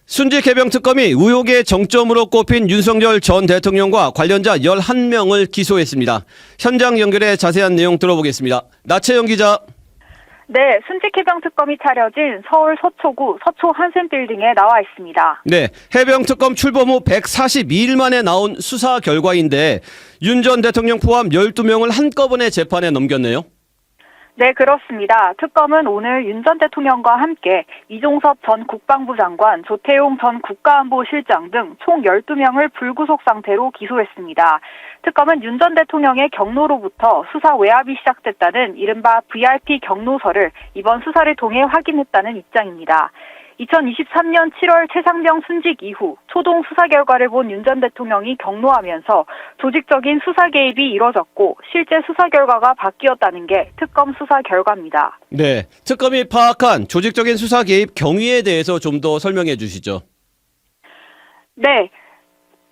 순직 해병 특검이 의혹의 정점으로 꼽힌 윤석열 전 대통령과 관련자 11명을 기소했습니다. 현장 연결해 자세한 내용 들어보겠습니다. 나채영 기자. 네, 순직 해병 특검이 차려진 서울 서초구 서초 한샘빌딩에 나와 있습니다. 네, 해병 특검 출범 후 142일 만에 나온 수사 결과인데 윤 전 대통령 포함 12명을 한꺼번에 재판에 넘겼네요. 네, 그렇습니다. 특검은 오늘 윤 전 대통령과 함께 이종섭 전 국방부 장관, 조태용 전 국가안보실장 등 총 12명을 불구속 상태로 기소했습니다. 특검은 윤 전 대통령의 경로로부터 수사 외압이 시작됐다는 이른바 VIP 경로서를 이번 수사를 통해 확인했다는 입장입니다. 2023년 7월 최상병 순직 이후 초동 수사 결과를 본 윤 전 대통령이 경로하면서 조직적인 수사 개입이 이뤄졌고 실제 수사 결과가 바뀌었다는 게 특검 수사 결과입니다. 네, 특검이 파악한 조직적인 수사 개입 경위에 대해서 좀 더 설명해 주시죠. 네.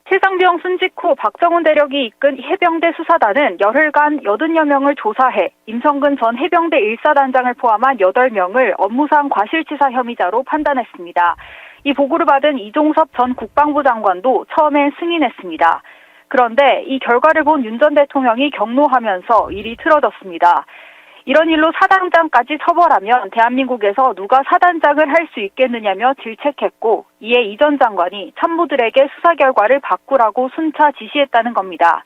최상병 순직 후 박정훈 대령이 이끈 해병대 수사단은 열흘간 80여 명을 조사해 임성근 전 해병대 1사단장을 포함한 8명을 업무상 과실치사 혐의자로 판단했습니다. 이 보고를 받은 이종섭 전 국방부 장관도 처음엔 승인했습니다. 그런데 이 결과를 본 윤 전 대통령이 경로하면서 일이 틀어졌습니다. 이런 일로 사단장까지 처벌하면 대한민국에서 누가 사단장을 할 수 있겠느냐며 질책했고 이에 이 전 장관이 참모들에게 수사 결과를 바꾸라고 순차 지시했다는 겁니다.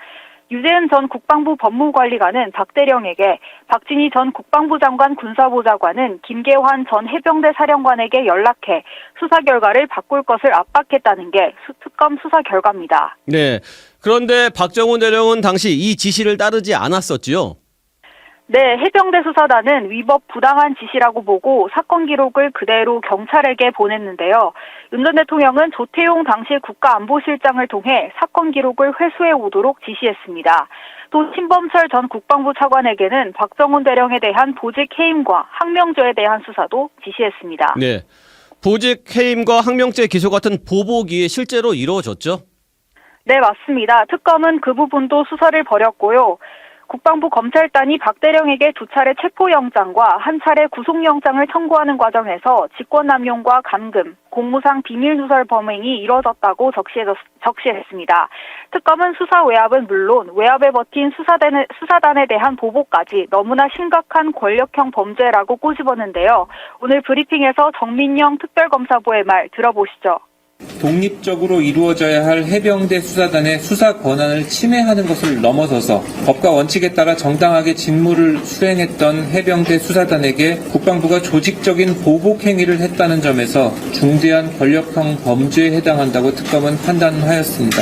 유재은 전 국방부 법무관리관은 박 대령에게 박진희 전 국방부 장관 군사보좌관은 김계환 전 해병대 사령관에게 연락해 수사 결과를 바꿀 것을 압박했다는 게 특검 수사 결과입니다. 네, 그런데 박정훈 대령은 당시 이 지시를 따르지 않았었지요? 네, 해병대 수사단은 위법 부당한 지시라고 보고 사건 기록을 그대로 경찰에게 보냈는데요. 윤 전 대통령은 조태용 당시 국가안보실장을 통해 사건 기록을 회수해 오도록 지시했습니다. 또 신범철 전 국방부 차관에게는 박정훈 대령에 대한 보직 해임과 항명죄에 대한 수사도 지시했습니다. 네, 보직 해임과 항명죄 기소 같은 보복이 실제로 이루어졌죠? 네, 맞습니다. 특검은 그 부분도 수사를 벌였고요. 국방부 검찰단이 박 대령에게 2차례 체포영장과 1차례 구속영장을 청구하는 과정에서 직권남용과 감금, 공무상 비밀누설 범행이 이뤄졌다고 적시했습니다. 특검은 수사 외압은 물론 외압에 버틴 수사단에 대한 보복까지 너무나 심각한 권력형 범죄라고 꼬집었는데요. 오늘 브리핑에서 정민영 특별검사부의 말 들어보시죠. 독립적으로 이루어져야 할 해병대 수사단의 수사 권한을 침해하는 것을 넘어서서 법과 원칙에 따라 정당하게 직무를 수행했던 해병대 수사단에게 국방부가 조직적인 보복 행위를 했다는 점에서 중대한 권력형 범죄에 해당한다고 특검은 판단하였습니다.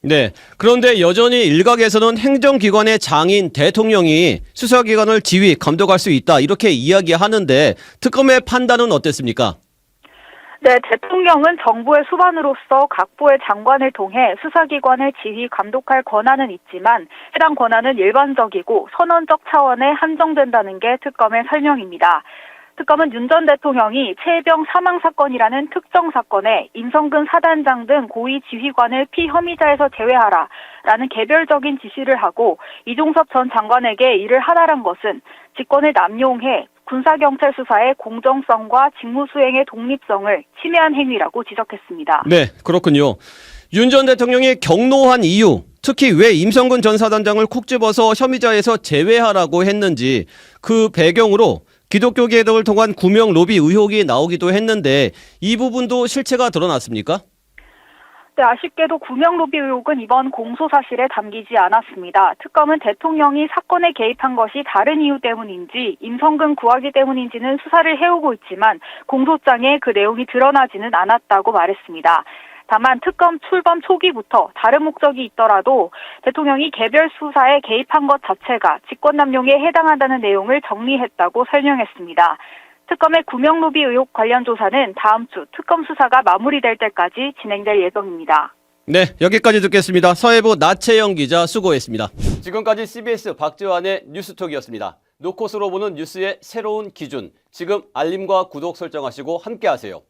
네, 그런데 여전히 일각에서는 행정기관의 장인 대통령이 수사기관을 지휘, 감독할 수 있다 이렇게 이야기하는데 특검의 판단은 어땠습니까? 네, 대통령은 정부의 수반으로서 각 부의 장관을 통해 수사기관을 지휘 감독할 권한은 있지만 해당 권한은 일반적이고 선언적 차원에 한정된다는 게 특검의 설명입니다. 특검은 윤 전 대통령이 최혜병 사망 사건이라는 특정 사건에 임성근 사단장 등 고위 지휘관을 피혐의자에서 제외하라라는 개별적인 지시를 하고 이종섭 전 장관에게 이를 하라는 것은 직권을 남용해 군사경찰 수사의 공정성과 직무 수행의 독립성을 침해한 행위라고 지적했습니다. 네, 그렇군요. 윤 전 대통령이 경로한 이유, 특히 왜 임성근 전 사단장을 콕 집어서 혐의자에서 제외하라고 했는지 그 배경으로 기독교 개혁을 통한 구명 로비 의혹이 나오기도 했는데 이 부분도 실체가 드러났습니까? 네, 아쉽게도 구명 로비 의혹은 이번 공소 사실에 담기지 않았습니다. 특검은 대통령이 사건에 개입한 것이 다른 이유 때문인지 임성근 구하기 때문인지는 수사를 해오고 있지만 공소장에 그 내용이 드러나지는 않았다고 말했습니다. 다만 특검 출범 초기부터 다른 목적이 있더라도 대통령이 개별 수사에 개입한 것 자체가 직권남용에 해당한다는 내용을 정리했다고 설명했습니다. 특검의 구명로비 의혹 관련 조사는 다음 주 특검 수사가 마무리될 때까지 진행될 예정입니다. 네, 여기까지 듣겠습니다. 서해부 나채영 기자 수고했습니다. 지금까지 CBS 박지환의 뉴스톡이었습니다. 노컷으로 보는 뉴스의 새로운 기준, 지금 알림과 구독 설정하시고 함께하세요.